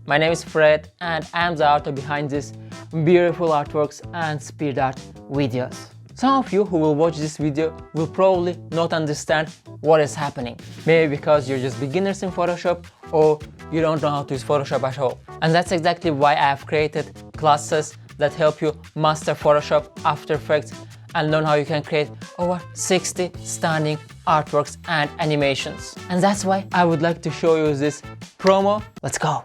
My name is Fred and I am the author behind these beautiful artworks and speed art videos. Some of you who will watch this video will probably not understand what is happening. Maybe because you're just beginners in Photoshop or you don't know how to use Photoshop at all. And that's exactly why I have created classes that help you master Photoshop, After Effects, and learn how you can create over 60 stunning artworks and animations. And that's why I would like to show you this promo. Let's go!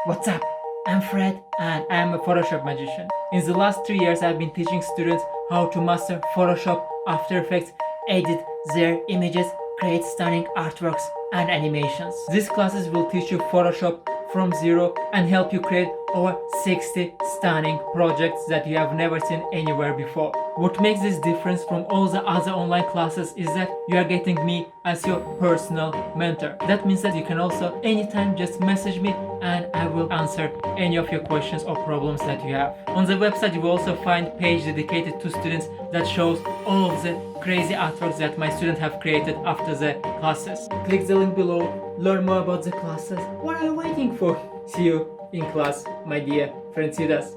What's up? I'm Fred and I'm a Photoshop magician. In the last 3 years I've been teaching students how to master Photoshop, After Effects, edit their images, create stunning artworks and animations. These classes will teach you Photoshop from zero and help you create over 60 stunning projects that you have never seen anywhere before. What makes this difference from all the other online classes is that you are getting me as your personal mentor. That means that you can also anytime just message me and I will answer any of your questions or problems that you have. On the website you will also find a page dedicated to students that shows all of the crazy artworks that my students have created after the classes. Click the link below, learn more about the classes. What are you waiting for? See you in class, my dear friendsitas.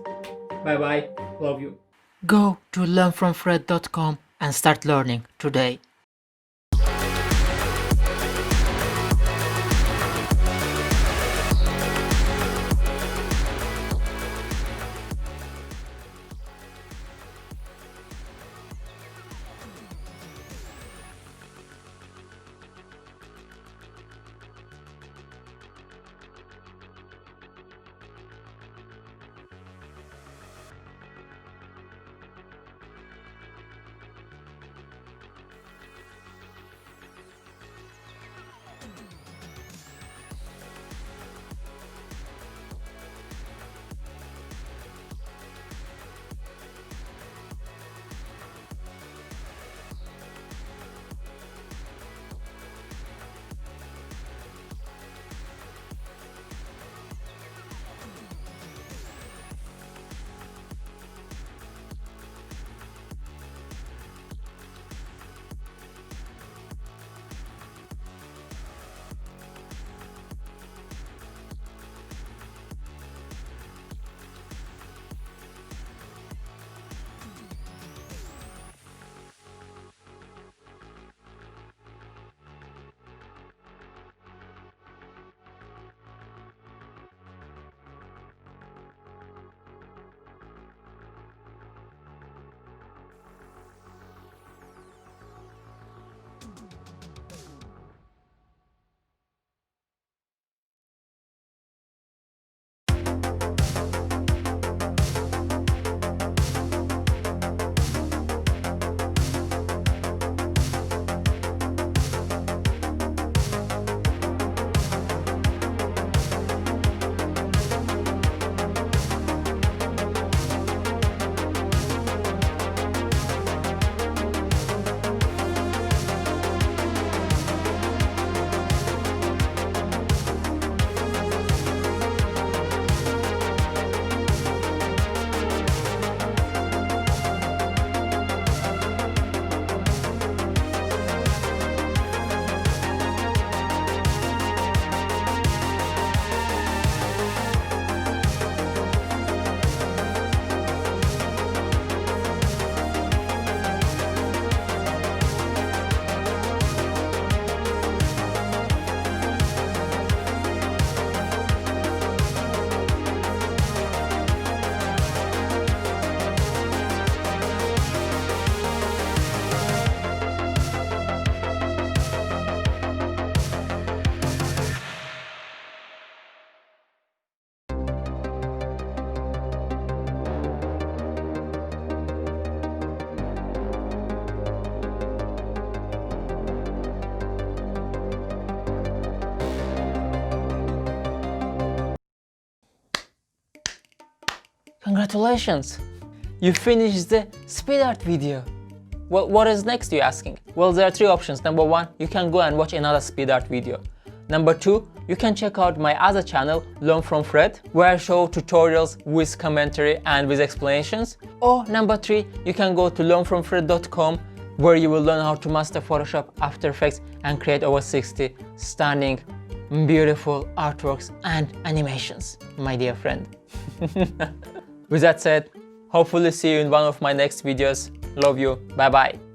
Bye bye, love you. Go to learnfromfred.com and start learning today. Congratulations! You finished the speed art video. Well, what is next, you're asking? Well, there are three options. Number one, you can go and watch another speed art video. Number two, you can check out my other channel, Learn from Fred, where I show tutorials with commentary and with explanations. Or number three, you can go to learnfromfred.com where you will learn how to master Photoshop, After Effects, and create over 60 stunning, beautiful artworks and animations, my dear friend. With that said, hopefully see you in one of my next videos. Love you. Bye bye.